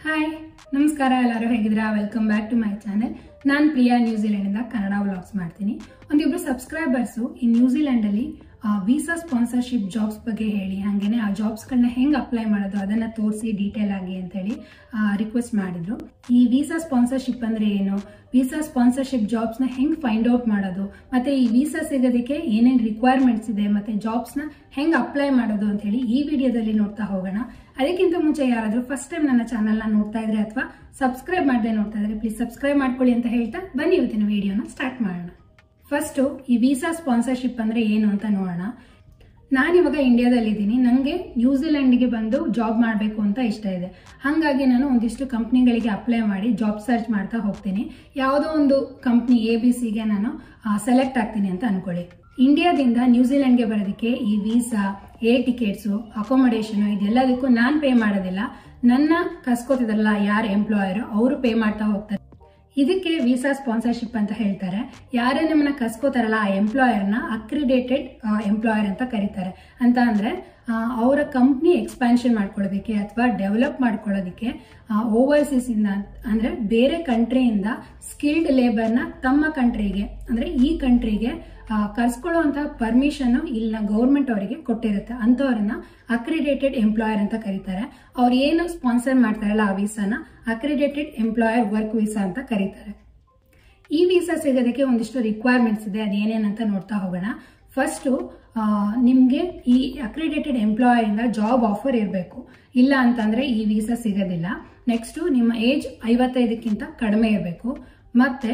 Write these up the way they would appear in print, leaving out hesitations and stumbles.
Hi ನಮಸ್ಕಾರ ಎಲ್ಲರೂ ಹೇಗಿದ್ದೀರಾ welcome back to my channel ನಾನು ಪ್ರಿಯಾ ನ್ಯೂಜಿಲೆಂಡ್ ಇಂದ ಕನ್ನಡ ವ್ಲಾಗ್ಸ್ ಮಾಡ್ತೀನಿ ಒಂದಿಬ್ರು ಸಬ್ಸ್ಕ್ರೈಬರ್ಸ್ ಈ ನ್ಯೂಜಿಲೆಂಡ್ ಅಲ್ಲಿ ವೀಸಾ ಸ್ಪಾನ್ಸರ್ಶಿಪ್ ಜಾಬ್ಸ್ ಬಗ್ಗೆ ಹೇಳಿ ಹಾಗೇನೆ ಆ ಜಾಬ್ಸ್ ಗಳನ್ನ ಹೆಂಗ್ ಅಪ್ಲೈ ಮಾಡೋದು ಅದನ್ನ ತೋರಿಸಿ ಡೀಟೇಲ್ ಆಗಿ ಅಂತ ಹೇಳಿ ರಿಕ್ವೆಸ್ಟ್ ಮಾಡಿದ್ರು ಈ ವೀಸಾ ಸ್ಪಾನ್ಸರ್ಶಿಪ್ ಅಂದ್ರೆ ಏನು ವೀಸಾ ಸ್ಪಾನ್ಸರ್ಶಿಪ್ ಜಾಬ್ಸ್ ನ ಹೆಂಗ್ ಫೈಂಡ್ ಔಟ್ ಮಾಡೋದು ಮತ್ತೆ ಈ ವೀಸಾ ಸಿಗೋದಕ್ಕೆ ಏನೇನ್ ರಿಕ್ವೈರ್ಮೆಂಟ್ಸ್ ಇದೆ ಮತ್ತೆ ಜಾಬ್ಸ್ ನ ಹೆಂಗ್ ಅಪ್ಲೈ ಮಾಡೋದು ಅಂತ ಹೇಳಿ ಈ ವಿಡಿಯೋದಲ್ಲಿ ನೋಡ್ತಾ ಹೋಗೋಣ ಅದಕ್ಕಿಂತ ಮುಂಚೆ ಯಾರಾದ್ರೂ ಫಸ್ಟ್ ಟೈಮ್ ನನ್ನ ಚಾನೆಲ್ ನ ನೋಡ್ತಾ ಇದ್ರೆ ಅಥವಾ ಸಬ್ಸ್ಕ್ರೈಬ್ ಮಾಡದೆ ನೋಡ್ತಾ ಇದ್ರೆ ಪ್ಲೀಸ್ ಸಬ್ಸ್ಕ್ರೈಬ್ ಮಾಡ್ಕೊಳ್ಳಿ ಅಂತ ಹೇಳ್ತಾ ಬನ್ನಿ ಇವತ್ತಿನ ವಿಡಿಯೋನ ಸ್ಟಾರ್ಟ್ ಮಾಡೋಣ ಫಸ್ಟ್ ಈ ವೀಸಾ ಸ್ಪಾನ್ಸರ್ಶಿಪ್ ಅಂದ್ರೆ ಏನು ಅಂತ ನೋಡೋಣ ನಾನಿವಾಗ ಇಂಡಿಯಾದಲ್ಲಿದ್ದೀನಿ ನನಗೆ ನ್ಯೂಜಿಲೆಂಡ್ಗೆ ಬಂದು ಜಾಬ್ ಮಾಡಬೇಕು ಅಂತ ಇಷ್ಟ ಇದೆ ಹಾಗಾಗಿ ನಾನು ಒಂದಿಷ್ಟು ಕಂಪ್ನಿಗಳಿಗೆ ಅಪ್ಲೈ ಮಾಡಿ ಜಾಬ್ ಸರ್ಚ್ ಮಾಡ್ತಾ ಹೋಗ್ತೀನಿ ಯಾವುದೋ ಒಂದು ಕಂಪ್ನಿ ABC ಗೆ ನಾನು ಸೆಲೆಕ್ಟ್ ಆಗ್ತೀನಿ ಅಂತ ಅನ್ಕೊಳ್ಳಿ ಇಂಡಿಯಾದಿಂದ ನ್ಯೂಜಿಲೆಂಡ್ಗೆ ಬರೋದಕ್ಕೆ ಈ ವೀಸಾ ಏರ್ ಟಿಕೆಟ್ಸು ಅಕೊಮಡೇಷನ್ ಇದೆಲ್ಲದಕ್ಕೂ ನಾನು ಪೇ ಮಾಡೋದಿಲ್ಲ ನನ್ನ ಕಸ್ಕೋತಿದಾರಲ್ಲ ಯಾರು ಎಂಪ್ಲಾಯರ್ ಅವರು ಪೇ ಮಾಡ್ತಾ ಹೋಗ್ತಾರೆ ಇದಕ್ಕೆ ವೀಸಾ ಸ್ಪಾನ್ಸರ್ಶಿಪ್ ಅಂತ ಹೇಳ್ತಾರೆ ಯಾರೇ ನಮ್ಮನ್ನ ಕಸ್ಕೋತಾರಲ್ಲ ಆ ಎಂಪ್ಲಾಯರ್ನ ಅಕ್ರಿಡೇಟೆಡ್ ಎಂಪ್ಲಾಯರ್ ಅಂತ ಕರೀತಾರೆ ಅಂತ ಅಂದ್ರೆ ಅವರ ಕಂಪ್ನಿ ಎಕ್ಸ್ಪಾನ್ಷನ್ ಮಾಡ್ಕೊಳ್ಳೋದಕ್ಕೆ ಅಥವಾ ಡೆವಲಪ್ ಮಾಡ್ಕೊಳ್ಳೋದಕ್ಕೆ ಓವರ್ಸೀಸ್ ಇಂದ ಅಂದ್ರೆ ಬೇರೆ ಕಂಟ್ರಿಯಿಂದ ಸ್ಕಿಲ್ಡ್ ಲೇಬರ್ನ ತಮ್ಮ ಕಂಟ್ರಿಗೆ ಅಂದ್ರೆ ಈ ಕಂಟ್ರಿಗೆ ಕರ್ಸ್ಕೊಳ್ಳುವಂತ ಪರ್ಮಿಷನ್ ಇಲ್ಲ ಗೌರ್ಮೆಂಟ್ ಅವರಿಗೆ ಕೊಟ್ಟಿರುತ್ತೆ ಅಂತವ್ರನ್ನ ಅಕ್ರಿಡೇಟೆಡ್ ಎಂಪ್ಲಾಯರ್ ಅಂತ ಕರೀತಾರೆ ಅವ್ರು ಏನು ಸ್ಪಾನ್ಸರ್ ಮಾಡ್ತಾರಲ್ಲ ಆ ವೀಸಾನ ಅಕ್ರಿಡೇಟೆಡ್ ಎಂಪ್ಲಾಯರ್ ವರ್ಕ್ ವೀಸಾ ಅಂತ ಕರೀತಾರೆ ಈ ವೀಸಾ ಸಿಗೋದಕ್ಕೆ ಒಂದಿಷ್ಟು ರಿಕ್ವೈರ್ಮೆಂಟ್ಸ್ ಇದೆ ಅದೇನೇನಂತ ನೋಡ್ತಾ ಹೋಗೋಣ ಫಸ್ಟ್ ನಿಮ್ಗೆ ಈ ಅಕ್ರಿಡೇಟೆಡ್ ಎಂಪ್ಲಾಯರ್ ಇಂದ ಜಾಬ್ ಆಫರ್ ಇರಬೇಕು ಇಲ್ಲ ಅಂತಂದ್ರೆ ಈ ವೀಸಾ ಸಿಗೋದಿಲ್ಲ ನೆಕ್ಸ್ಟ್ ನಿಮ್ಮ ಏಜ್ 55ಕ್ಕಿಂತ ಕಡಿಮೆ ಇರಬೇಕು ಮತ್ತೆ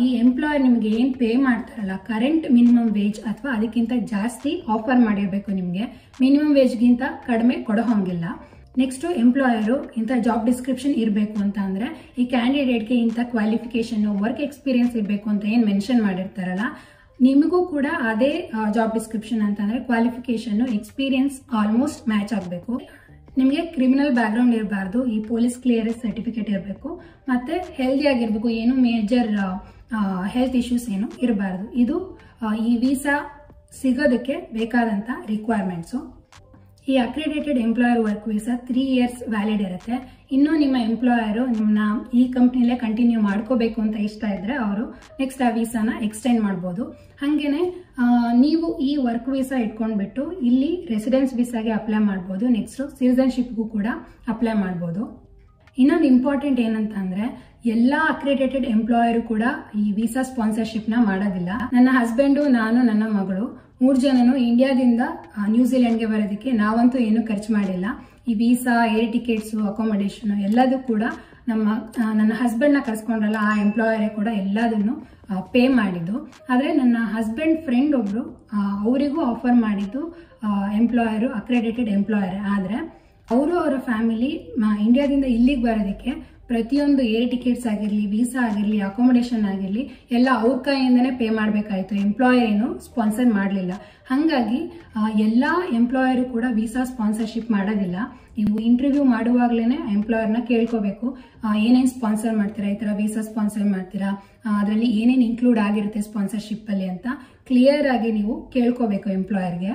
ಈ ಎಂಪ್ಲಾಯರ್ ನಿಮ್ಗೆ ಏನ್ ಪೇ ಮಾಡ್ತಾರಲ್ಲ ಕರೆಂಟ್ ಮಿನಿಮಮ್ ವೇಜ್ ಅಥವಾ ಅದಕ್ಕಿಂತ ಜಾಸ್ತಿ ಆಫರ್ ಮಾಡಿರ್ಬೇಕು ನಿಮ್ಗೆ ಮಿನಿಮಮ್ ವೇಜ್ಗಿಂತ ಕಡಿಮೆ ಕೊಡೋ ಹಂಗಿಲ್ಲ ನೆಕ್ಸ್ಟ್ ಎಂಪ್ಲಾಯರು ಇಂಥ ಜಾಬ್ ಡಿಸ್ಕ್ರಿಪ್ಷನ್ ಇರಬೇಕು ಅಂತ ಅಂದ್ರೆ ಈ ಕ್ಯಾಂಡಿಡೇಟ್ಗೆ ಇಂಥ ಕ್ವಾಲಿಫಿಕೇಶನ್ ವರ್ಕ್ ಎಕ್ಸ್ಪೀರಿಯನ್ಸ್ ಇರಬೇಕು ಅಂತ ಏನ್ ಮೆನ್ಷನ್ ಮಾಡಿರ್ತಾರಲ್ಲ ನಿಮಗೂ ಕೂಡ ಅದೇ ಜಾಬ್ ಡಿಸ್ಕ್ರಿಪ್ಷನ್ ಅಂತಂದ್ರೆ ಕ್ವಾಲಿಫಿಕೇಶನ್ ಎಕ್ಸ್ಪೀರಿಯನ್ಸ್ ಆಲ್ಮೋಸ್ಟ್ ಮ್ಯಾಚ್ ಆಗಬೇಕು ನಿಮಗೆ ಕ್ರಿಮಿನಲ್ ಬ್ಯಾಕ್ ಗ್ರೌಂಡ್ ಇರಬಾರ್ದು ಈ ಪೊಲೀಸ್ ಕ್ಲಿಯರೆನ್ಸ್ ಸರ್ಟಿಫಿಕೇಟ್ ಇರಬೇಕು ಮತ್ತೆ ಹೆಲ್ದಿ ಆಗಿರ್ಬೇಕು ಏನು ಮೇಜರ್ ಹೆಲ್ತ್ ಇಶ್ಯೂಸ್ ಏನು ಇರಬಾರ್ದು ಇದು ಈ ವೀಸಾ ಸಿಗೋದಕ್ಕೆ ಬೇಕಾದಂತ ರಿಕ್ವೈರ್ಮೆಂಟ್ಸ್ ಈ accredited employer work visa 3 years valid ಇರುತ್ತೆ ಇನ್ನು ನಿಮ್ಮ ಎಂಪ್ಲಾಯರು ನಿಮ್ಮನ್ನ ಈ ಕಂಪ್ನಿಲೇ ಕಂಟಿನ್ಯೂ ಮಾಡ್ಕೋಬೇಕು ಅಂತ ಇಷ್ಟ ಇದ್ರೆ ಅವರು ನೆಕ್ಸ್ಟ್ ಆ ವೀಸಾನ ಎಕ್ಸ್ಟೆಂಡ್ ಮಾಡಬಹುದು ಹಾಗೇನೆ ನೀವು ಈ ವರ್ಕ್ ವೀಸಾ ಇಟ್ಕೊಂಡ್ಬಿಟ್ಟು ಇಲ್ಲಿ ರೆಸಿಡೆನ್ಸ್ ವೀಸಾಗೆ ಅಪ್ಲೈ ಮಾಡಬಹುದು ನೆಕ್ಸ್ಟ್ ಸಿಟಿಜನ್ಶಿಪ್ಗೂ ಕೂಡ ಅಪ್ಲೈ ಮಾಡಬಹುದು ಇನ್ನೊಂದು ಇಂಪಾರ್ಟೆಂಟ್ ಏನಂತ ಅಂದ್ರೆ ಎಲ್ಲಾ ಅಕ್ರಿಡೇಟೆಡ್ ಎಂಪ್ಲಾಯರು ಕೂಡ ಈ ವೀಸಾ ಸ್ಪಾನ್ಸರ್ಶಿಪ್ ನ ಮಾಡೋದಿಲ್ಲ ನನ್ನ ಹಸ್ಬೆಂಡು ನಾನು ನನ್ನ ಮಗಳು 3 ಜನನು ಇಂಡಿಯಾದಿಂದ ನ್ಯೂಜಿಲೆಂಡ್ಗೆ ಬರೋದಕ್ಕೆ ನಾವಂತೂ ಏನು ಖರ್ಚು ಮಾಡಿಲ್ಲ ಈ ವೀಸಾ ಏರ್ ಟಿಕೆಟ್ಸ್ ಅಕೊಮಡೇಷನ್ ಎಲ್ಲದೂ ಕೂಡ ನನ್ನ ಹಸ್ಬೆಂಡ್ ನ ಕರ್ಸ್ಕೊಂಡ್ರಲ್ಲ ಆ ಎಂಪ್ಲಾಯರೇ ಕೂಡ ಎಲ್ಲದನ್ನು ಪೇ ಮಾಡಿದ್ದು ಆದ್ರೆ ನನ್ನ ಹಸ್ಬೆಂಡ್ ಫ್ರೆಂಡ್ ಒಬ್ರು ಅವರಿಗೂ ಆಫರ್ ಮಾಡಿದ್ದು ಎಂಪ್ಲಾಯರ್ ಅಕ್ರಿಡೇಟೆಡ್ ಎಂಪ್ಲಾಯರ್ ಆದ್ರೆ ಅವರು ಅವರ ಫ್ಯಾಮಿಲಿ ಇಂಡಿಯಾದಿಂದ ಇಲ್ಲಿಗೆ ಬರೋದಕ್ಕೆ ಪ್ರತಿಯೊಂದು ಏರ್ ಟಿಕೆಟ್ಸ್ ಆಗಿರ್ಲಿ ವೀಸಾ ಆಗಿರ್ಲಿ ಅಕೊಮಡೇಷನ್ ಆಗಿರ್ಲಿ ಎಲ್ಲ ಅವ್ರ ಕೈಯಿಂದನೇ ಪೇ ಮಾಡಬೇಕಾಯ್ತು ಎಂಪ್ಲಾಯರ್ ಏನು ಸ್ಪಾನ್ಸರ್ ಮಾಡಲಿಲ್ಲ ಹಾಗಾಗಿ ಎಲ್ಲಾ ಎಂಪ್ಲಾಯರು ಕೂಡ ವೀಸಾ ಸ್ಪಾನ್ಸರ್ಶಿಪ್ ಮಾಡೋದಿಲ್ಲ ನೀವು ಇಂಟರ್ವ್ಯೂ ಮಾಡುವಾಗ್ಲೇನೆ ಎಂಪ್ಲಾಯರ್ನ ಕೇಳ್ಕೋಬೇಕು ಏನೇನ್ ಸ್ಪಾನ್ಸರ್ ಮಾಡ್ತೀರಾ ಈ ತರ ವೀಸಾ ಸ್ಪಾನ್ಸರ್ ಮಾಡ್ತೀರಾ ಅದರಲ್ಲಿ ಏನೇನ್ ಇನ್ಕ್ಲೂಡ್ ಆಗಿರುತ್ತೆ ಸ್ಪಾನ್ಸರ್ಶಿಪ್ ಅಲ್ಲಿ ಅಂತ ಕ್ಲಿಯರ್ ಆಗಿ ನೀವು ಕೇಳ್ಕೋಬೇಕು ಎಂಪ್ಲಾಯರ್ಗೆ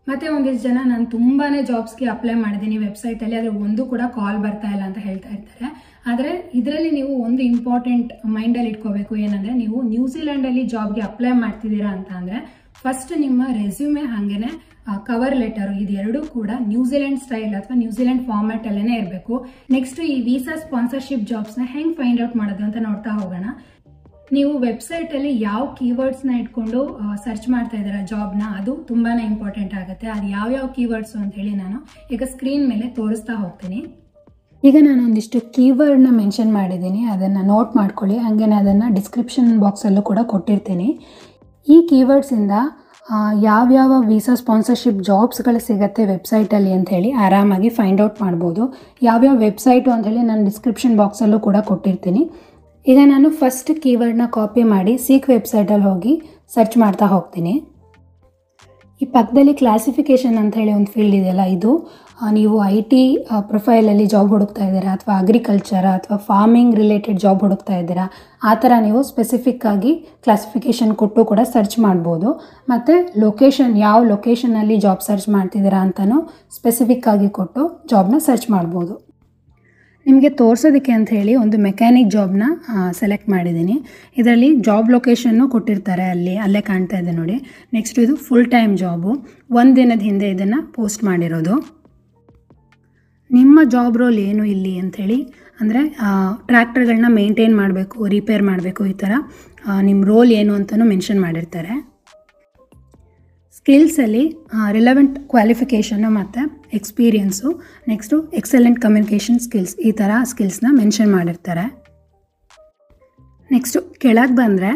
ಮತ್ತೆ ಒಂದಿಷ್ಟು ಜನ ನಾನು ತುಂಬಾನೇ ಜಾಬ್ಸ್ಗೆ ಅಪ್ಲೈ ಮಾಡಿದ್ದೀನಿ ವೆಬ್ಸೈಟ್ ಅಲ್ಲಿ ಆದ್ರೆ ಒಂದು ಕೂಡ ಕಾಲ್ ಬರ್ತಾ ಇಲ್ಲ ಅಂತ ಹೇಳ್ತಾ ಇರ್ತಾರೆ ಆದ್ರೆ ಇದರಲ್ಲಿ ನೀವು ಒಂದು ಇಂಪಾರ್ಟೆಂಟ್ ಮೈಂಡ್ ಅಲ್ಲಿ ಇಟ್ಕೋಬೇಕು ಏನಂದ್ರೆ ನೀವು ನ್ಯೂಜಿಲೆಂಡ್ ಅಲ್ಲಿ ಜಾಬ್ಗೆ ಅಪ್ಲೈ ಮಾಡ್ತಿದ್ದೀರಾ ಅಂತ ಅಂದ್ರೆ ಫಸ್ಟ್ ನಿಮ್ಮ ರೆಸ್ಯೂಮೆ ಹಾಗೇನೆ ಕವರ್ ಲೆಟರ್ ಇದೆರಡೂ ಕೂಡ ನ್ಯೂಜಿಲೆಂಡ್ ಸ್ಟೈಲ್ ಅಥವಾ ನ್ಯೂಜಿಲೆಂಡ್ ಫಾರ್ಮ್ಯಾಟ್ ಅಲ್ಲೇನೆ ಇರಬೇಕು ನೆಕ್ಸ್ಟ್ ಈ ವೀಸಾ ಸ್ಪಾನ್ಸರ್ಶಿಪ್ ಜಾಬ್ಸ್ ನ ಹೆಂಗ್ ಫೈಂಡ್ ಔಟ್ ಮಾಡೋದು ಅಂತ ನೋಡ್ತಾ ಹೋಗೋಣ ನೀವು ವೆಬ್ಸೈಟ್ ಅಲ್ಲಿ ಯಾವ ಕೀವರ್ಡ್ಸ್ ನ ಇಟ್ಕೊಂಡು ಸರ್ಚ್ ಮಾಡ್ತಾ ಇದ್ದೀರಾ ಜಾಬ್ ನ ಅದು ತುಂಬಾನೇ ಇಂಪಾರ್ಟೆಂಟ್ ಆಗುತ್ತೆ ಅದು ಯಾವ ಕೀವರ್ಡ್ಸ್ ಅಂತ ಹೇಳಿ ನಾನು ಈಗ ಸ್ಕ್ರೀನ್ ಮೇಲೆ ತೋರಿಸ್ತಾ ಹೋಗ್ತೀನಿ ಈಗ ನಾನು ಒಂದಿಷ್ಟು ಕೀವರ್ಡ್ ನ ಮೆನ್ಷನ್ ಮಾಡಿದ್ದೀನಿ ಅದನ್ನ ನೋಟ್ ಮಾಡ್ಕೊಳ್ಳಿ ಹಾಗೇನೆ ಅದನ್ನ ಡಿಸ್ಕ್ರಿಪ್ಷನ್ ಬಾಕ್ಸ್ ಅಲ್ಲೂ ಕೂಡ ಕೊಟ್ಟಿರ್ತೀನಿ ಈ ಕೀವರ್ಡ್ಸ್ ಇಂದ ಯಾವ್ಯಾವ ವೀಸಾ ಸ್ಪಾನ್ಸರ್ಶಿಪ್ ಜಾಬ್ಸ್ಗಳು ಸಿಗುತ್ತೆ ವೆಬ್ಸೈಟಲ್ಲಿ ಅಂತ ಹೇಳಿ ಆರಾಮಾಗಿ ಫೈಂಡ್ ಔಟ್ ಮಾಡ್ಬೋದು ಯಾವ್ಯಾವ ವೆಬ್ಸೈಟು ಅಂತ ಹೇಳಿ ನಾನು ಡಿಸ್ಕ್ರಿಪ್ಷನ್ ಬಾಕ್ಸಲ್ಲೂ ಕೂಡ ಕೊಟ್ಟಿರ್ತೀನಿ ಈಗ ನಾನು ಫಸ್ಟ್ ಕೀವರ್ಡ್ನ ಕಾಪಿ ಮಾಡಿ ಸೀಕ್ ವೆಬ್ಸೈಟಲ್ಲಿ ಹೋಗಿ ಸರ್ಚ್ ಮಾಡ್ತಾ ಹೋಗ್ತೀನಿ ಈ ಪಕ್ಕದಲ್ಲಿ ಕ್ಲಾಸಿಫಿಕೇಷನ್ ಅಂತ ಹೇಳಿ ಒಂದು ಫೀಲ್ಡ್ ಇದೆಯಲ್ಲ ಇದು ನೀವು IT ಪ್ರೊಫೈಲಲ್ಲಿ ಜಾಬ್ ಹುಡುಕ್ತಾ ಇದ್ದೀರಾ ಅಥವಾ ಅಗ್ರಿಕಲ್ಚರ್ ಅಥವಾ ಫಾರ್ಮಿಂಗ್ ರಿಲೇಟೆಡ್ ಜಾಬ್ ಹುಡುಕ್ತಾ ಇದ್ದೀರಾ ಆ ಥರ ನೀವು ಸ್ಪೆಸಿಫಿಕ್ ಆಗಿ ಕ್ಲಾಸಿಫಿಕೇಷನ್ ಕೊಟ್ಟು ಕೂಡ ಸರ್ಚ್ ಮಾಡ್ಬೋದು ಮತ್ತು ಲೊಕೇಶನ್ ಯಾವ ಲೊಕೇಶನಲ್ಲಿ ಜಾಬ್ ಸರ್ಚ್ ಮಾಡ್ತಿದ್ದೀರಾ ಅಂತಲೂ ಸ್ಪೆಸಿಫಿಕ್ ಆಗಿ ಕೊಟ್ಟು ಜಾಬ್ನ ಸರ್ಚ್ ಮಾಡ್ಬೋದು ನಿಮಗೆ ತೋರಿಸೋದಕ್ಕೆ ಅಂತ ಹೇಳಿ ಒಂದು ಮೆಕ್ಯಾನಿಕ್ ಜಾಬ್ನ ಸೆಲೆಕ್ಟ್ ಮಾಡಿದ್ದೀನಿ. ಇದರಲ್ಲಿ ಜಾಬ್ ಲೊಕೇಶನ್ನು ಕೊಟ್ಟಿರ್ತಾರೆ, ಅಲ್ಲೇ ಕಾಣ್ತಾ ಇದೆ ನೋಡಿ. ನೆಕ್ಸ್ಟ್ ಇದು ಫುಲ್ ಟೈಮ್ ಜಾಬು. ಒಂದು ದಿನದ ಹಿಂದೆ ಇದನ್ನು ಪೋಸ್ಟ್ ಮಾಡಿರೋದು. ನಿಮ್ಮ ಜಾಬ್ ರೋಲ್ ಏನು ಇಲ್ಲಿ ಅಂಥೇಳಿ ಅಂದರೆ ಟ್ರ್ಯಾಕ್ಟರ್ಗಳನ್ನ ಮೇಂಟೈನ್ ಮಾಡಬೇಕು, ರಿಪೇರ್ ಮಾಡಬೇಕು, ಈ ಥರ ನಿಮ್ಮ ರೋಲ್ ಏನು ಅಂತಲೂ ಮೆನ್ಷನ್ ಮಾಡಿರ್ತಾರೆ. ಸ್ಕಿಲ್ಸಲ್ಲಿ ರಿಲೆವೆಂಟ್ ಕ್ವಾಲಿಫಿಕೇಷನ್ನು ಮತ್ತು experience, next excellent communication skills, ಈ ಥರ ಸ್ಕಿಲ್ಸ್ನ ಮೆನ್ಷನ್ ಮಾಡಿರ್ತಾರೆ. ನೆಕ್ಸ್ಟು ಕೆಳಗೆ ಬಂದರೆ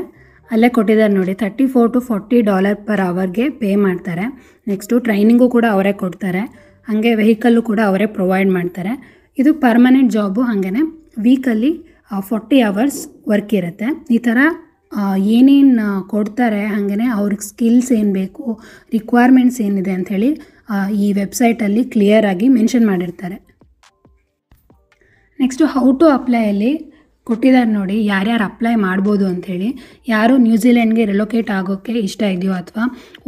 ಅಲ್ಲೇ ಕೊಟ್ಟಿದ್ದಾರೆ ನೋಡಿ, $34 to $40 per hourಗೆ ಪೇ ಮಾಡ್ತಾರೆ. ನೆಕ್ಸ್ಟು ಟ್ರೈನಿಂಗು ಕೂಡ ಅವರೇ ಕೊಡ್ತಾರೆ, ಹಾಗೆ ವೆಹಿಕಲ್ಲು ಕೂಡ ಅವರೇ ಪ್ರೊವೈಡ್ ಮಾಡ್ತಾರೆ. ಇದು ಪರ್ಮನೆಂಟ್ ಜಾಬು, ಹಾಗೆಯೇ ವೀಕಲ್ಲಿ 40 hours ವರ್ಕ್ ಇರುತ್ತೆ. ಈ ಥರ ಏನೇನು ಕೊಡ್ತಾರೆ, ಹಾಗೆಯೇ ಅವ್ರಿಗೆ ಸ್ಕಿಲ್ಸ್ ಏನು ಬೇಕು, ರಿಕ್ವೈರ್ಮೆಂಟ್ಸ್ ಏನಿದೆ ಅಂಥೇಳಿ ಈ ವೆಬ್ಸೈಟಲ್ಲಿ ಕ್ಲಿಯರಾಗಿ ಮೆನ್ಷನ್ ಮಾಡಿರ್ತಾರೆ. ನೆಕ್ಸ್ಟು ಹೌ ಟು ಅಪ್ಲೈಯಲ್ಲಿ ಕೊಟ್ಟಿದ್ದಾರೆ ನೋಡಿ, ಯಾರ್ಯಾರು ಅಪ್ಲೈ ಮಾಡ್ಬೋದು ಅಂಥೇಳಿ. ಯಾರು ನ್ಯೂಜಿಲೆಂಡ್ಗೆ ರಿಲೊಕೇಟ್ ಆಗೋಕ್ಕೆ ಇಷ್ಟ ಇದೆಯೋ ಅಥವಾ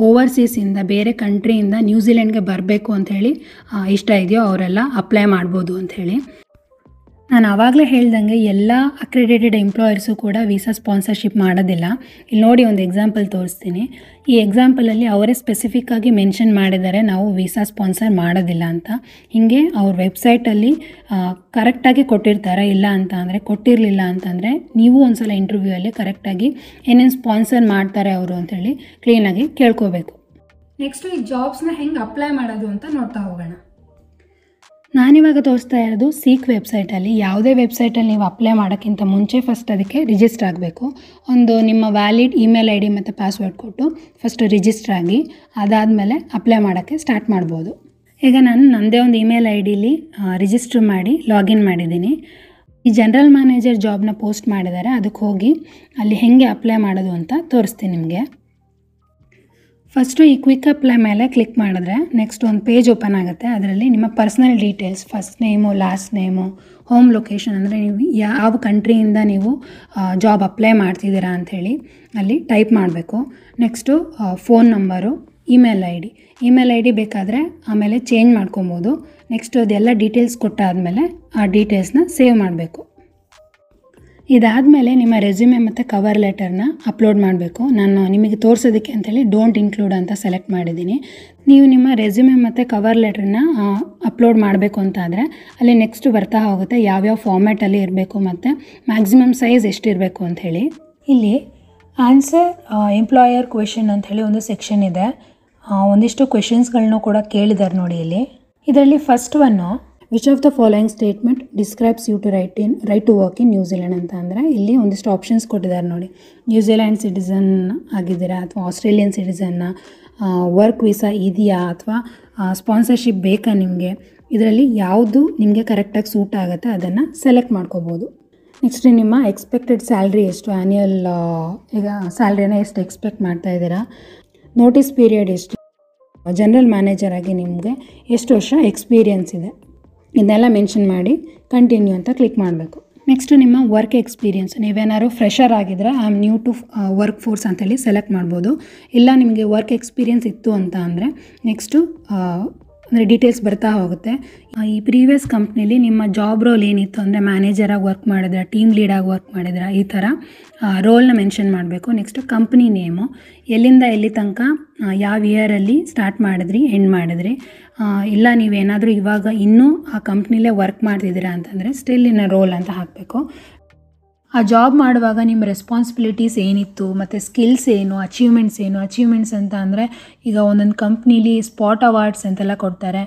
ಓವರ್ಸೀಸಿಂದ ಬೇರೆ ಕಂಟ್ರಿಯಿಂದ ನ್ಯೂಜಿಲೆಂಡ್ಗೆ ಬರಬೇಕು ಅಂಥೇಳಿ ಇಷ್ಟ ಇದೆಯೋ ಅವರೆಲ್ಲ ಅಪ್ಲೈ ಮಾಡ್ಬೋದು ಅಂಥೇಳಿ. ನಾನು ಆವಾಗಲೇ ಹೇಳ್ದಂಗೆ ಎಲ್ಲ ಅಕ್ರೆಡಿಟೆಡ್ ಎಂಪ್ಲಾಯರ್ಸು ಕೂಡ ವೀಸಾ ಸ್ಪಾನ್ಸರ್ಶಿಪ್ ಮಾಡೋದಿಲ್ಲ. ಇಲ್ಲಿ ನೋಡಿ ಒಂದು ಎಕ್ಸಾಂಪಲ್ ತೋರಿಸ್ತೀನಿ. ಈ ಎಕ್ಸಾಂಪಲಲ್ಲಿ ಅವರೇ ಸ್ಪೆಸಿಫಿಕ್ಕಾಗಿ ಮೆನ್ಷನ್ ಮಾಡಿದ್ದಾರೆ ನಾವು ವೀಸಾ ಸ್ಪಾನ್ಸರ್ ಮಾಡೋದಿಲ್ಲ ಅಂತ. ಹೀಗೆ ಅವ್ರ ವೆಬ್ಸೈಟಲ್ಲಿ ಕರೆಕ್ಟಾಗಿ ಕೊಟ್ಟಿರ್ತಾರೆ. ಇಲ್ಲ ಅಂತ ಅಂದರೆ ಕೊಟ್ಟಿರಲಿಲ್ಲ ಅಂತಂದರೆ ನೀವು ಒಂದು ಸಲ ಇಂಟರ್ವ್ಯೂಯಲ್ಲಿ ಕರೆಕ್ಟಾಗಿ ಏನೇನು ಸ್ಪಾನ್ಸರ್ ಮಾಡ್ತಾರೆ ಅವರು ಅಂಥೇಳಿ ಕ್ಲೀನಾಗಿ ಕೇಳ್ಕೋಬೇಕು. ನೆಕ್ಸ್ಟು ಈ ಜಾಬ್ಸ್ನ ಹೆಂಗೆ ಅಪ್ಲೈ ಮಾಡೋದು ಅಂತ ನೋಡ್ತಾ ಹೋಗೋಣ. ನಾನಿವಾಗ ತೋರಿಸ್ತಾ ಇರೋದು ಸೀಕ್ ವೆಬ್ಸೈಟಲ್ಲಿ. ಯಾವುದೇ ವೆಬ್ಸೈಟಲ್ಲಿ ನೀವು ಅಪ್ಲೈ ಮಾಡೋಕ್ಕಿಂತ ಮುಂಚೆ ಫಸ್ಟ್ ಅದಕ್ಕೆ ರಿಜಿಸ್ಟರ್ ಆಗಬೇಕು. ಒಂದು ನಿಮ್ಮ ವ್ಯಾಲಿಡ್ ಇಮೇಲ್ ID ಮತ್ತು ಪಾಸ್ವರ್ಡ್ ಕೊಟ್ಟು ಫಸ್ಟ್ ರಿಜಿಸ್ಟರ್ ಆಗಿ, ಅದಾದಮೇಲೆ ಅಪ್ಲೈ ಮಾಡೋಕ್ಕೆ ಸ್ಟಾರ್ಟ್ ಮಾಡ್ಬೋದು. ಈಗ ನಾನು ನನ್ನದೇ ಒಂದು ಇಮೇಲ್ IDಲಿ ರಿಜಿಸ್ಟರ್ ಮಾಡಿ ಲಾಗಿನ್ ಮಾಡಿದ್ದೀನಿ. ಈ ಜನರಲ್ ಮ್ಯಾನೇಜರ್ ಜಾಬ್ನ ಪೋಸ್ಟ್ ಮಾಡಿದ್ದಾರೆ, ಅದಕ್ಕೆ ಹೋಗಿ ಅಲ್ಲಿ ಹೇಗೆ ಅಪ್ಲೈ ಮಾಡೋದು ಅಂತ ತೋರಿಸ್ತೀನಿ ನಿಮಗೆ. ಫಸ್ಟು ಈ ಕ್ವಿಕ್ ಅಪ್ಲೈ ಮೇಲೆ ಕ್ಲಿಕ್ ಮಾಡಿದ್ರೆ ನೆಕ್ಸ್ಟ್ ಒಂದು ಪೇಜ್ ಓಪನ್ ಆಗುತ್ತೆ. ಅದರಲ್ಲಿ ನಿಮ್ಮ personal details, first name, last name, home location ಅಂದರೆ ನೀವು ಯಾವ ಕಂಟ್ರಿಯಿಂದ ನೀವು ಜಾಬ್ ಅಪ್ಲೈ ಮಾಡ್ತಿದ್ದೀರಾ ಅಂಥೇಳಿ ಅಲ್ಲಿ ಟೈಪ್ ಮಾಡಬೇಕು. Next phone number, email ID ಬೇಕಾದರೆ ಆಮೇಲೆ ಚೇಂಜ್ ಮಾಡ್ಕೊಬೋದು. ನೆಕ್ಸ್ಟ್ ಅದೆಲ್ಲ ಡೀಟೇಲ್ಸ್ ಕೊಟ್ಟಾದಮೇಲೆ ಆ ಡೀಟೇಲ್ಸ್ನ ಸೇವ್ ಮಾಡಬೇಕು. ಇದಾದಮೇಲೆ ನಿಮ್ಮ ರೆಸ್ಯೂಮೆ ಮತ್ತು ಕವರ್ ಲೆಟರ್ನ ಅಪ್ಲೋಡ್ ಮಾಡಬೇಕು. ನಾನು ನಿಮಗೆ ತೋರಿಸೋದಕ್ಕೆ ಅಂತೇಳಿ ಡೋಂಟ್ ಇನ್ಕ್ಲೂಡ್ ಅಂತ ಸೆಲೆಕ್ಟ್ ಮಾಡಿದ್ದೀನಿ. ನೀವು ನಿಮ್ಮ ರೆಸ್ಯೂಮೆ ಮತ್ತು ಕವರ್ ಲೆಟರ್ನ ಅಪ್ಲೋಡ್ ಮಾಡಬೇಕು ಅಂತ ಆದರೆ ಅಲ್ಲಿ ನೆಕ್ಸ್ಟ್ ಬರ್ತಾ ಹೋಗುತ್ತೆ ಯಾವ್ಯಾವ ಫಾರ್ಮ್ಯಾಟಲ್ಲಿ ಇರಬೇಕು ಮತ್ತು ಮ್ಯಾಕ್ಸಿಮಮ್ ಸೈಜ್ ಎಷ್ಟಿರಬೇಕು ಅಂಥೇಳಿ. ಇಲ್ಲಿ ಆನ್ಸರ್ ಎಂಪ್ಲಾಯರ್ ಕ್ವೆಶನ್ ಅಂಥೇಳಿ ಒಂದು ಸೆಕ್ಷನ್ ಇದೆ. ಒಂದಿಷ್ಟು ಕ್ವೆಶನ್ಸ್ಗಳನ್ನೂ ಕೂಡ ಕೇಳಿದ್ದಾರೆ ನೋಡಿ ಇಲ್ಲಿ. ಇದರಲ್ಲಿ first one, which of the following statement describes you to right to work in New Zealand ಅಂತ ಅಂದರೆ ಇಲ್ಲಿ ಒಂದಿಷ್ಟು ಆಪ್ಷನ್ಸ್ ಕೊಟ್ಟಿದ್ದಾರೆ ನೋಡಿ. ನ್ಯೂಜಿಲೆಂಡ್ ಸಿಟಿಸನ್ ಆಗಿದ್ದೀರಾ ಅಥವಾ ಆಸ್ಟ್ರೇಲಿಯನ್ ಸಿಟಿಸನ್ನ, ವರ್ಕ್ ವೀಸಾ ಇದೆಯಾ ಅಥವಾ ಸ್ಪಾನ್ಸರ್ಶಿಪ್ ಬೇಕಾ ನಿಮಗೆ, ಇದರಲ್ಲಿ ಯಾವುದು ನಿಮಗೆ ಕರೆಕ್ಟಾಗಿ ಸೂಟ್ ಆಗುತ್ತೆ ಅದನ್ನು ಸೆಲೆಕ್ಟ್ ಮಾಡ್ಕೋಬೋದು. ನೆಕ್ಸ್ಟ್ ನಿಮ್ಮ ಎಕ್ಸ್ಪೆಕ್ಟೆಡ್ ಸ್ಯಾಲ್ರಿ ಎಷ್ಟು, ಆ್ಯನ್ಯಲ್ ಈಗ ಸ್ಯಾಲ್ರಿನ ಎಷ್ಟು ಎಕ್ಸ್ಪೆಕ್ಟ್ ಮಾಡ್ತಾ ಇದ್ದೀರಾ, ನೋಟಿಸ್ ಪೀರಿಯಡ್ ಎಷ್ಟು, ಜನರಲ್ ಮ್ಯಾನೇಜರ್ ಆಗಿ ನಿಮಗೆ ಎಷ್ಟು ವರ್ಷ ಎಕ್ಸ್ಪೀರಿಯನ್ಸ್ ಇದೆ, ಇದನ್ನೆಲ್ಲ ಮೆನ್ಷನ್ ಮಾಡಿ ಕಂಟಿನ್ಯೂ ಅಂತ ಕ್ಲಿಕ್ ಮಾಡಬೇಕು. ನೆಕ್ಸ್ಟು ನಿಮ್ಮ ವರ್ಕ್ ಎಕ್ಸ್ಪೀರಿಯನ್ಸ್, ನೀವೇನಾದ್ರು ಫ್ರೆಷರ್ ಆಗಿದ್ದರೆ I am new to workforce ಅಂತೇಳಿ ಸೆಲೆಕ್ಟ್ ಮಾಡ್ಬೋದು. ಇಲ್ಲ ನಿಮಗೆ ವರ್ಕ್ ಎಕ್ಸ್ಪೀರಿಯನ್ಸ್ ಇತ್ತು ಅಂತ ಅಂದರೆ ನೆಕ್ಸ್ಟು ಅಂದರೆ ಡೀಟೇಲ್ಸ್ ಬರ್ತಾ ಹೋಗುತ್ತೆ. ಈ ಪ್ರೀವಿಯಸ್ ಕಂಪ್ನಿಲಿ ನಿಮ್ಮ ಜಾಬ್ ರೋಲ್ ಏನಿತ್ತು ಅಂದರೆ ಮ್ಯಾನೇಜರಾಗಿ ವರ್ಕ್ ಮಾಡಿದ್ರೆ, ಟೀಮ್ ಲೀಡಾಗಿ ವರ್ಕ್ ಮಾಡಿದ್ರೆ, ಈ ಥರ ರೋಲ್ನ ಮೆನ್ಷನ್ ಮಾಡಬೇಕು. ನೆಕ್ಸ್ಟು ಕಂಪ್ನಿ ನೇಮು, ಎಲ್ಲಿಂದ ಎಲ್ಲಿ ತನಕ ಯಾವ ಇಯರಲ್ಲಿ ಸ್ಟಾರ್ಟ್ ಮಾಡಿದ್ರಿ, ಎಂಡ್ ಮಾಡಿದ್ರಿ, ಇಲ್ಲ ನೀವೇನಾದರೂ ಇವಾಗ ಇನ್ನೂ ಆ ಕಂಪ್ನಿಲೇ ವರ್ಕ್ ಮಾಡ್ತಿದ್ದೀರಾ ಅಂತಂದರೆ ಸ್ಟಿಲ್ ಇನ್ ಅ ರೋಲ್ ಅಂತ ಹಾಕಬೇಕು. ಆ ಜಾಬ್ ಮಾಡುವಾಗ ನಿಮ್ಮ ರೆಸ್ಪಾನ್ಸಿಬಿಲಿಟೀಸ್ ಏನಿತ್ತು ಮತ್ತು ಸ್ಕಿಲ್ಸ್ ಏನು, ಅಚೀವ್ಮೆಂಟ್ಸ್ ಅಂತ ಅಂದರೆ ಈಗ ಒಂದೊಂದು ಕಂಪ್ನೀಲಿ ಸ್ಪಾಟ್ ಅವಾರ್ಡ್ಸ್ ಅಂತೆಲ್ಲ ಕೊಡ್ತಾರೆ.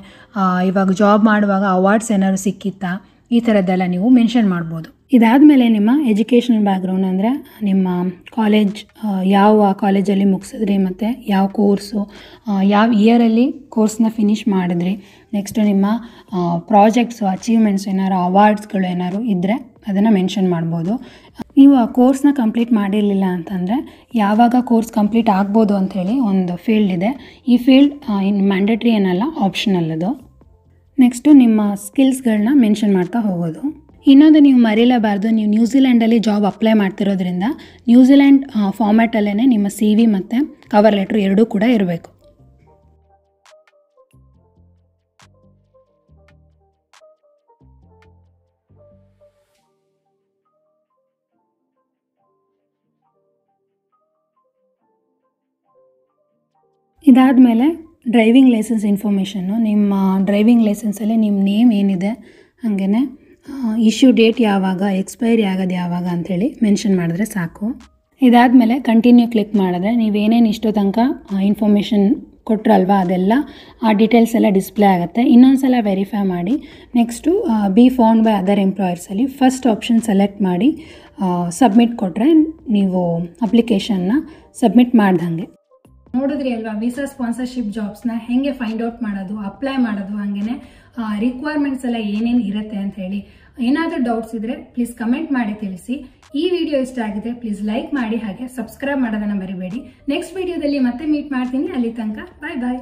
ಇವಾಗ ಜಾಬ್ ಮಾಡುವಾಗ ಅವಾರ್ಡ್ಸ್ ಏನಾದ್ರು ಸಿಕ್ಕಿತ್ತಾ, ಈ ಥರದ್ದೆಲ್ಲ ನೀವು ಮೆನ್ಷನ್ ಮಾಡ್ಬೋದು. ಇದಾದಮೇಲೆ ನಿಮ್ಮ ಎಜುಕೇಷನಲ್ ಬ್ಯಾಕ್ಗ್ರೌಂಡ್ ಅಂದರೆ ನಿಮ್ಮ ಕಾಲೇಜ್ ಯಾವ ಕಾಲೇಜಲ್ಲಿ ಮುಗಿಸಿದ್ರಿ ಮತ್ತು ಯಾವ ಕೋರ್ಸು, ಯಾವ ಇಯರಲ್ಲಿ ಕೋರ್ಸ್ನ ಫಿನಿಷ್ ಮಾಡಿದ್ರಿ, ನೆಕ್ಸ್ಟು ನಿಮ್ಮ ಪ್ರಾಜೆಕ್ಟ್ಸು, ಅಚೀವ್ಮೆಂಟ್ಸು ಏನಾದ್ರು ಅವಾರ್ಡ್ಸ್ಗಳು ಏನಾದ್ರು ಇದ್ದರೆ ಅದನ್ನು ಮೆನ್ಷನ್ ಮಾಡ್ಬೋದು. ನೀವು ಆ ಕೋರ್ಸ್ನ ಕಂಪ್ಲೀಟ್ ಮಾಡಿರಲಿಲ್ಲ ಅಂತಂದರೆ ಯಾವಾಗ ಕೋರ್ಸ್ ಕಂಪ್ಲೀಟ್ ಆಗ್ಬೋದು ಅಂಥೇಳಿ ಒಂದು ಫೀಲ್ಡ್ ಇದೆ. ಈ ಫೀಲ್ಡ್ ಇನ್ನು ಮ್ಯಾಂಡೇಟ್ರಿ ಏನಲ್ಲ, ಆಪ್ಷನಲ್ ಅದು. ನೆಕ್ಸ್ಟು ನಿಮ್ಮ ಸ್ಕಿಲ್ಸ್ಗಳನ್ನ ಮೆನ್ಷನ್ ಮಾಡ್ತಾ ಹೋಗೋದು. ಇನ್ನೊಂದು ನೀವು ಮರೀಲೇಬಾರ್ದು, ನೀವು ನ್ಯೂಜಿಲೆಂಡಲ್ಲಿ ಜಾಬ್ ಅಪ್ಲೈ ಮಾಡ್ತಿರೋದ್ರಿಂದ ನ್ಯೂಜಿಲೆಂಡ್ ಫಾರ್ಮ್ಯಾಟಲ್ಲೇ ನಿಮ್ಮ CV ಮತ್ತು ಕವರ್ ಲೆಟ್ರ್ ಎರಡೂ ಕೂಡ ಇರಬೇಕು. ಇದಾದಮೇಲೆ ಡ್ರೈವಿಂಗ್ ಲೈಸೆನ್ಸ್ ಇನ್ಫಾರ್ಮೇಷನ್ನು, ನಿಮ್ಮ ಡ್ರೈವಿಂಗ್ ಲೈಸೆನ್ಸಲ್ಲಿ ನಿಮ್ಮ ನೇಮ್ ಏನಿದೆ, ಹಾಗೆಯೇ ಇಶ್ಯೂ ಡೇಟ್ ಯಾವಾಗ, ಎಕ್ಸ್ಪೈರಿ ಆಗೋದು ಯಾವಾಗ ಅಂಥೇಳಿ ಮೆನ್ಷನ್ ಮಾಡಿದ್ರೆ ಸಾಕು. ಇದಾದಮೇಲೆ ಕಂಟಿನ್ಯೂ ಕ್ಲಿಕ್ ಮಾಡಿದ್ರೆ ನೀವೇನೇನು ಇಷ್ಟೋ ತನಕ ಇನ್ಫಾರ್ಮೇಷನ್ ಕೊಟ್ರಲ್ವಾ ಅದೆಲ್ಲ ಆ ಡೀಟೇಲ್ಸ್ ಎಲ್ಲ ಡಿಸ್ಪ್ಲೇ ಆಗುತ್ತೆ. ಇನ್ನೊಂದು ಸಲ ವೆರಿಫೈ ಮಾಡಿ next be found by other ಎಂಪ್ಲಾಯರ್ಸಲ್ಲಿ ಫಸ್ಟ್ ಆಪ್ಷನ್ ಸೆಲೆಕ್ಟ್ ಮಾಡಿ ಸಬ್ಮಿಟ್ ಕೊಟ್ಟರೆ ನೀವು ಅಪ್ಲಿಕೇಶನ್ನ ಸಬ್ಮಿಟ್ ಮಾಡ್ದಂಗೆ. ನೋಡಿದ್ರಿ ಅಲ್ವಾ ವೀಸಾ ಸ್ಪಾನ್ಸರ್ಶಿಪ್ ಜಾಬ್ಸ್ನ ಹೆಂಗೆ ಫೈಂಡ್ ಔಟ್ ಮಾಡೋದು, ಅಪ್ಲೈ ಮಾಡೋದು, ಹಾಗೇನೆ ರಿಕ್ವೈರ್ಮೆಂಟ್ಸ್ ಎಲ್ಲ ಏನೇನು ಇರುತ್ತೆ ಅಂತ ಹೇಳಿ. ಏನಾದರೂ ಡೌಟ್ಸ್ ಇದ್ರೆ ಪ್ಲೀಸ್ ಕಮೆಂಟ್ ಮಾಡಿ ತಿಳಿಸಿ. ಈ ವಿಡಿಯೋ ಇಷ್ಟ ಆಗಿದೆ ಪ್ಲೀಸ್ ಲೈಕ್ ಮಾಡಿ, ಹಾಗೆ ಸಬ್ಸ್ಕ್ರೈಬ್ ಮಾಡೋದನ್ನ ಮರಿಬೇಡಿ. ನೆಕ್ಸ್ಟ್ ವಿಡಿಯೋದಲ್ಲಿ ಮತ್ತೆ ಮೀಟ್ ಮಾಡ್ತೀನಿ. ಅಲ್ಲಿ ತನಕ ಬಾಯ್ ಬಾಯ್.